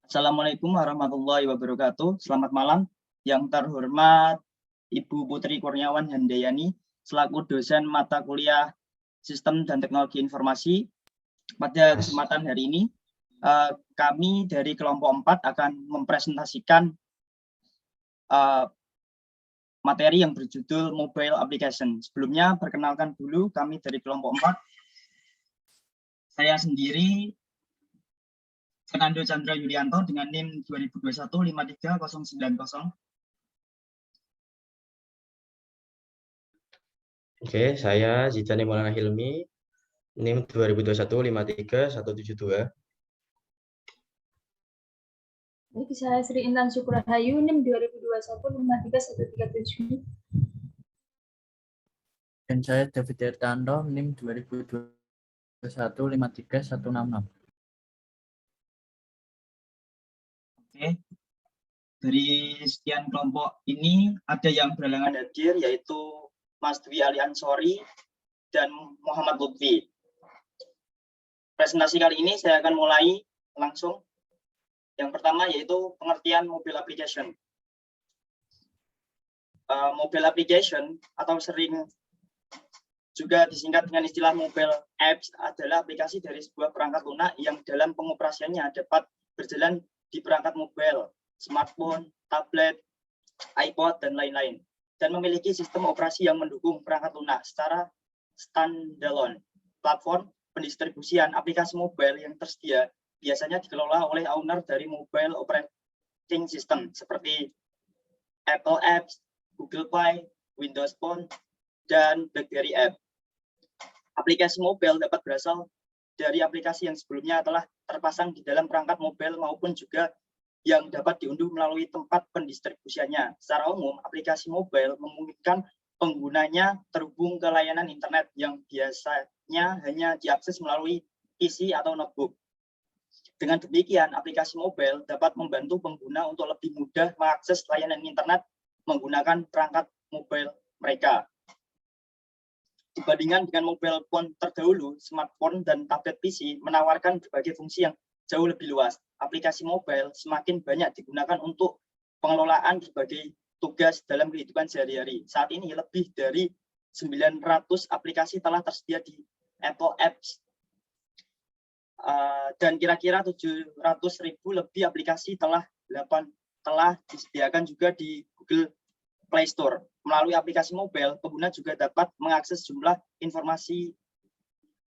Assalamualaikum warahmatullahi wabarakatuh. Selamat malam. Yang terhormat Ibu Putri Kurniawan Handayani, selaku dosen mata kuliah Sistem dan Teknologi Informasi. Pada kesempatan hari ini, kami dari kelompok 4 akan mempresentasikan materi yang berjudul Mobile Application. Sebelumnya, perkenalkan dulu kami dari kelompok 4. Saya sendiri Fernando Chandra Yulianto dengan NIM 2021-53090. Oke, saya Zidane Maulana Hilmi, NIM 2021-53172. Saya Sri Intan Syukrahayu, NIM 2021-53137. Dan saya David Tirtanto, NIM 2021-53166. Oke, dari sekian kelompok ini ada yang berhalangan hadir, yaitu Mas Dwi Ali Ansori dan Muhammad Lutfi. Presentasi kali ini saya akan mulai langsung. Yang pertama yaitu pengertian mobile application. Mobile application atau sering juga disingkat dengan istilah mobile apps adalah aplikasi dari sebuah perangkat lunak yang dalam pengoperasiannya dapat berjalan di perangkat mobile, smartphone, tablet, iPod, dan lain-lain, dan memiliki sistem operasi yang mendukung perangkat lunak secara standalone. Platform pendistribusian aplikasi mobile yang tersedia biasanya dikelola oleh owner dari mobile operating system seperti Apple Apps, Google Play, Windows Phone, dan BlackBerry App. Aplikasi mobile dapat berasal dari aplikasi yang sebelumnya telah terpasang di dalam perangkat mobile maupun juga yang dapat diunduh melalui tempat pendistribusiannya. Secara umum, aplikasi mobile memungkinkan penggunanya terhubung ke layanan internet yang biasanya hanya diakses melalui PC atau notebook. Dengan demikian, aplikasi mobile dapat membantu pengguna untuk lebih mudah mengakses layanan internet menggunakan perangkat mobile mereka. Dibandingkan dengan mobile phone terdahulu, smartphone dan tablet PC menawarkan berbagai fungsi yang jauh lebih luas. Aplikasi mobile semakin banyak digunakan untuk pengelolaan berbagai tugas dalam kehidupan sehari-hari. Saat ini lebih dari 900 aplikasi telah tersedia di Apple Apps dan kira-kira 700.000 lebih aplikasi telah disediakan juga di Google Play Store. Melalui aplikasi mobile, pengguna juga dapat mengakses jumlah informasi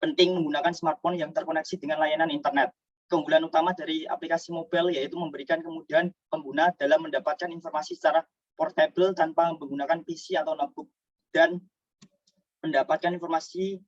penting menggunakan smartphone yang terkoneksi dengan layanan internet. Keunggulan utama dari aplikasi mobile yaitu memberikan kemudahan pengguna dalam mendapatkan informasi secara portable tanpa menggunakan PC atau notebook, dan mendapatkan informasi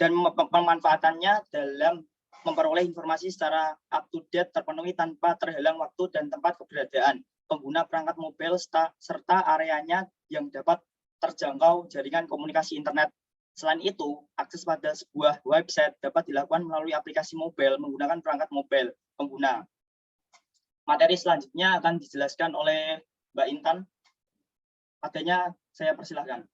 dan pemanfaatannya dalam memperoleh informasi secara up-to-date terpenuhi tanpa terhalang waktu dan tempat keberadaan pengguna perangkat mobile serta areanya yang dapat terjangkau jaringan komunikasi internet. Selain itu, akses pada sebuah website dapat dilakukan melalui aplikasi mobile menggunakan perangkat mobile pengguna. Materi selanjutnya akan dijelaskan oleh Mbak Intan. Materinya saya persilahkan.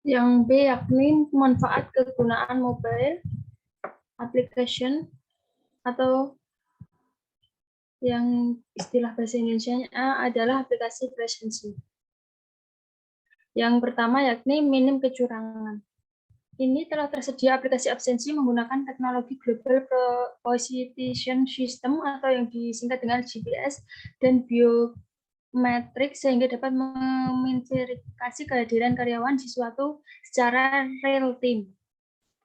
Yang B yakni manfaat kegunaan mobile application atau yang istilah bahasa Indonesia adalah aplikasi presensi. Yang pertama yakni minim kecurangan. Ini telah tersedia aplikasi absensi menggunakan teknologi Global Position System atau yang disingkat dengan GPS dan biometrik sehingga dapat memverifikasi kehadiran karyawan di suatu secara real time.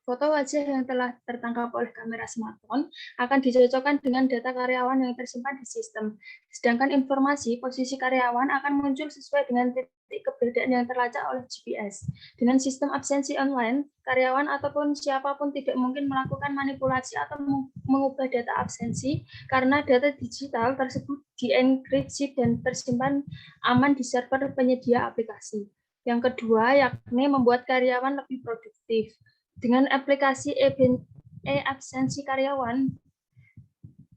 Foto wajah yang telah tertangkap oleh kamera smartphone akan dicocokkan dengan data karyawan yang tersimpan di sistem. Sedangkan informasi posisi karyawan akan muncul sesuai dengan titik keberadaan yang terlacak oleh GPS. Dengan sistem absensi online, karyawan ataupun siapapun tidak mungkin melakukan manipulasi atau mengubah data absensi karena data digital tersebut dienkripsi dan tersimpan aman di server penyedia aplikasi. Yang kedua, yakni membuat karyawan lebih produktif. Dengan aplikasi e-absensi karyawan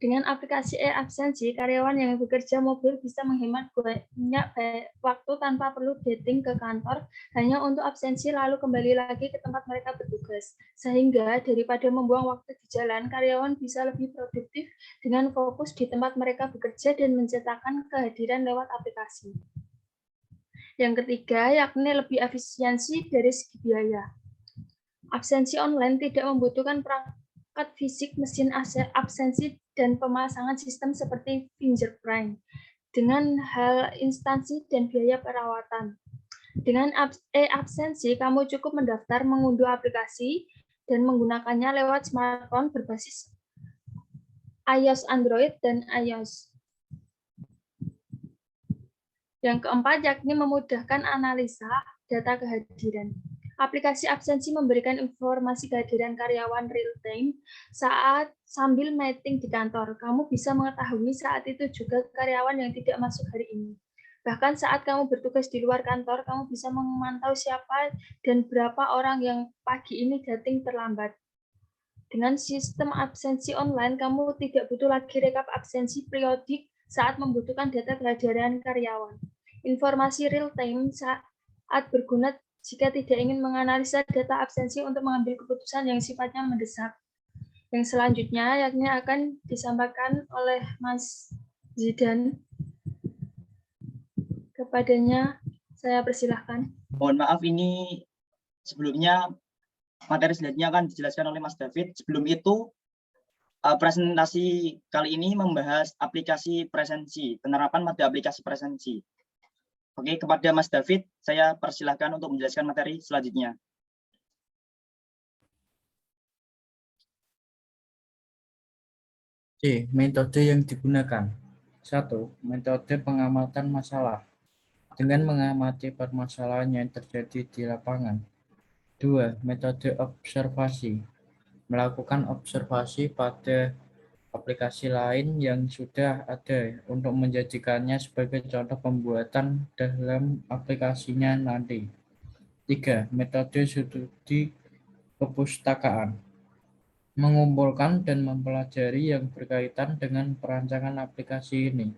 Dengan aplikasi e-absensi, karyawan yang bekerja mobil bisa menghemat banyak waktu tanpa perlu dating ke kantor hanya untuk absensi lalu kembali lagi ke tempat mereka bertugas. Sehingga daripada membuang waktu di jalan, karyawan bisa lebih produktif dengan fokus di tempat mereka bekerja dan mencetakkan kehadiran lewat aplikasi. Yang ketiga, yakni lebih efisiensi dari segi biaya. Absensi online tidak membutuhkan perangkat fisik, mesin absensi, dan pemasangan sistem seperti fingerprint dengan hal instansi dan biaya perawatan. Dengan e-absensi, kamu cukup mendaftar, mengunduh aplikasi, dan menggunakannya lewat smartphone berbasis iOS, Android, dan iOS. Yang keempat, yakni memudahkan analisa data kehadiran. Aplikasi absensi memberikan informasi kehadiran karyawan real-time saat sambil meeting di kantor. Kamu bisa mengetahui saat itu juga karyawan yang tidak masuk hari ini. Bahkan saat kamu bertugas di luar kantor, kamu bisa memantau siapa dan berapa orang yang pagi ini dating terlambat. Dengan sistem absensi online, kamu tidak butuh lagi rekap absensi periodik saat membutuhkan data kehadiran karyawan. Informasi real-time saat berguna jika tidak ingin menganalisa data absensi untuk mengambil keputusan yang sifatnya mendesak. Yang selanjutnya yakni akan disampaikan oleh Mas Zidan. Kepadanya saya persilahkan. Mohon maaf, ini sebelumnya materi selanjutnya akan dijelaskan oleh Mas David. Sebelum itu, presentasi kali ini membahas aplikasi presensi, penerapan pada aplikasi presensi. Oke, kepada Mas David, saya persilahkan untuk menjelaskan materi selanjutnya. C. Metode yang digunakan. 1. Metode pengamatan masalah. Dengan mengamati permasalahan yang terjadi di lapangan. 2. Metode observasi. Melakukan observasi pada aplikasi lain yang sudah ada untuk menjadikannya sebagai contoh pembuatan dalam aplikasinya nanti. 3. Metode studi perpustakaan. Mengumpulkan dan mempelajari yang berkaitan dengan perancangan aplikasi ini.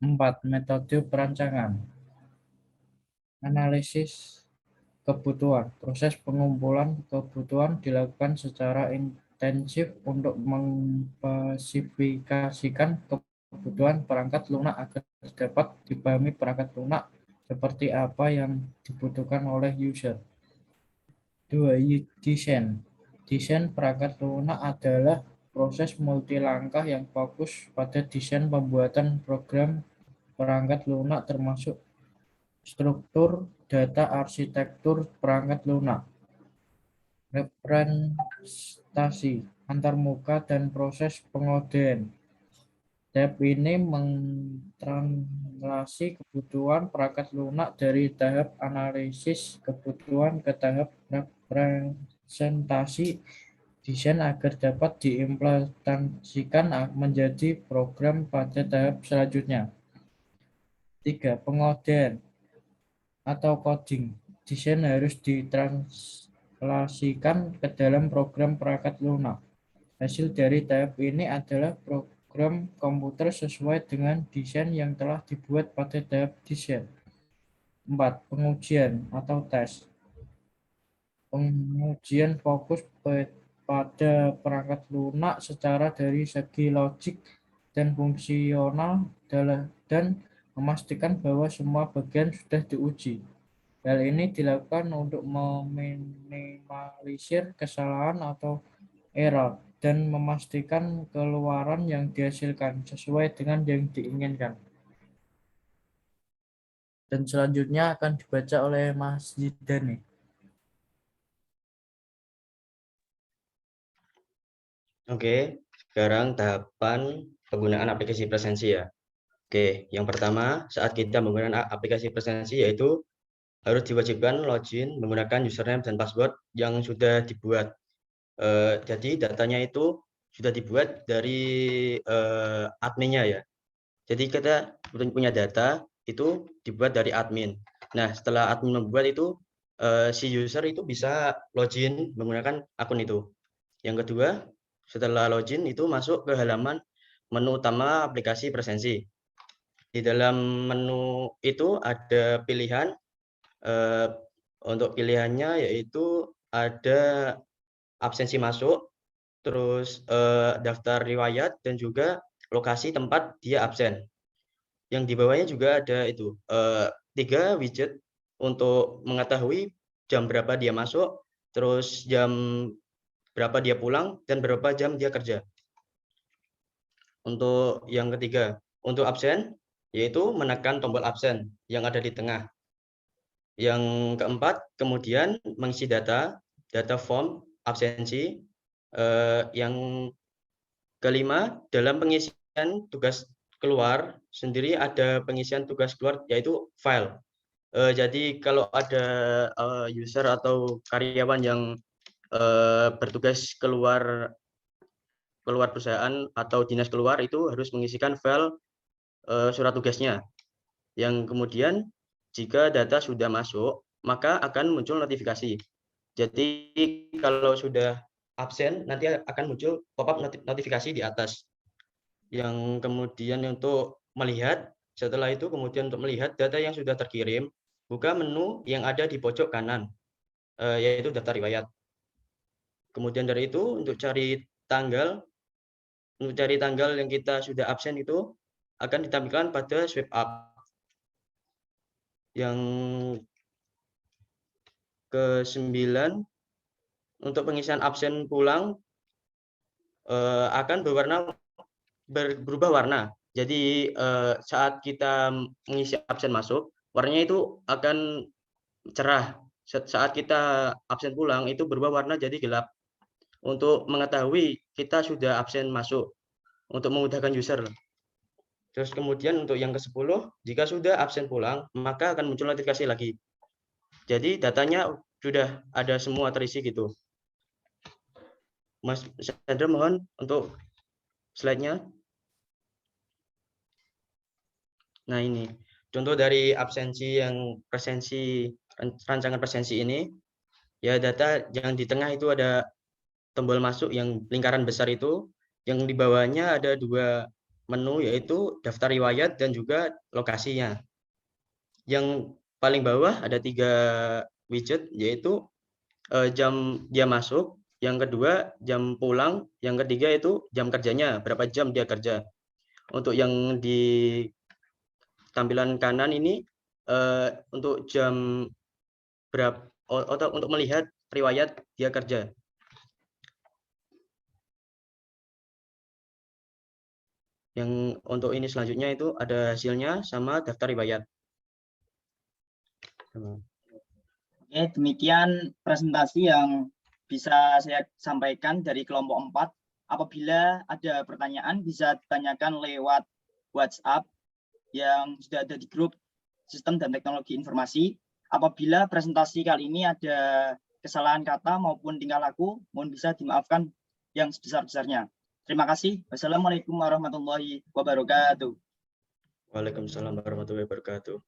4. Metode perancangan. Analisis kebutuhan. Proses pengumpulan kebutuhan dilakukan secara intensif untuk mengspesifikasikan kebutuhan perangkat lunak agar dapat dipahami perangkat lunak seperti apa yang dibutuhkan oleh user. 2. Desain. Desain perangkat lunak adalah proses multilangkah yang fokus pada desain pembuatan program perangkat lunak termasuk struktur, data, arsitektur perangkat lunak, representasi antarmuka, dan proses pengodean. Tahap ini mentranslasi kebutuhan perangkat lunak dari tahap analisis kebutuhan ke tahap representasi desain agar dapat diimplementasikan menjadi program pada tahap selanjutnya. 3. Pengodean atau coding. Desain harus ditranslasikan ke dalam program perangkat lunak. Hasil dari tahap ini adalah program komputer sesuai dengan desain yang telah dibuat pada tahap desain. 4. Pengujian atau tes. Pengujian fokus pada perangkat lunak secara dari segi logik dan fungsional dan memastikan bahwa semua bagian sudah diuji. Hal ini dilakukan untuk meminimalisir kesalahan atau error dan memastikan keluaran yang dihasilkan sesuai dengan yang diinginkan. Dan selanjutnya akan dibaca oleh Mas Zidane. Oke, sekarang tahapan penggunaan aplikasi presensi ya. Oke, yang pertama saat kita menggunakan aplikasi presensi yaitu harus diwajibkan login menggunakan username dan password yang sudah dibuat. Jadi datanya itu sudah dibuat dari adminnya ya. Jadi kita punya data itu dibuat dari admin. Nah, setelah admin membuat itu si user itu bisa login menggunakan akun itu. Yang kedua, Setelah login itu masuk ke halaman menu utama aplikasi Presensi. Di dalam menu itu ada pilihan, untuk pilihannya yaitu ada absensi masuk, terus daftar riwayat, dan juga lokasi tempat dia absen. Yang di bawahnya juga ada itu 3 widget untuk mengetahui jam berapa dia masuk, terus jam berapa dia pulang, dan berapa jam dia kerja. Untuk yang ketiga, untuk absen, yaitu menekan tombol absen yang ada di tengah. Yang keempat, kemudian mengisi data form absensi. Yang kelima, dalam pengisian tugas keluar sendiri ada pengisian tugas keluar yaitu file. Jadi kalau ada user atau karyawan yang bertugas keluar perusahaan atau dinas keluar, itu harus mengisikan file surat tugasnya. Yang kemudian jika data sudah masuk, maka akan muncul notifikasi. Jadi kalau sudah absen, nanti akan muncul pop-up notifikasi di atas. Yang kemudian untuk melihat, setelah itu kemudian untuk melihat data yang sudah terkirim, buka menu yang ada di pojok kanan, yaitu daftar riwayat. Kemudian dari itu untuk cari tanggal yang kita sudah absen itu akan ditampilkan pada swipe up. Yang ke-9, untuk pengisian absen pulang akan berubah warna. Jadi saat kita mengisi absen masuk, warnanya itu akan cerah. Saat kita absen pulang itu berubah warna jadi gelap. Untuk mengetahui kita sudah absen masuk, untuk memudahkan user. Terus kemudian untuk yang ke-10, jika sudah absen pulang, maka akan muncul notifikasi lagi. Jadi datanya sudah ada semua terisi gitu. Mas Chandra, mohon untuk slide-nya. Nah, ini contoh dari absensi yang rancangan presensi ini. Ya, data yang di tengah itu ada tombol masuk yang lingkaran besar itu, yang di bawahnya ada 2 menu yaitu daftar riwayat dan juga lokasinya. Yang paling bawah ada 3 widget yaitu jam dia masuk, yang kedua jam pulang, yang ketiga itu jam kerjanya, berapa jam dia kerja. Untuk yang di tampilan kanan ini untuk jam berapa, atau untuk melihat riwayat dia kerja. Yang untuk ini selanjutnya itu ada hasilnya sama daftar riwayat. Oke, demikian presentasi yang bisa saya sampaikan dari kelompok 4. Apabila ada pertanyaan bisa ditanyakan lewat WhatsApp yang sudah ada di grup Sistem dan Teknologi Informasi. Apabila presentasi kali ini ada kesalahan kata maupun tingkah laku, mohon bisa dimaafkan yang sebesar-besarnya. Terima kasih. Wassalamualaikum warahmatullahi wabarakatuh. Waalaikumsalam warahmatullahi wabarakatuh.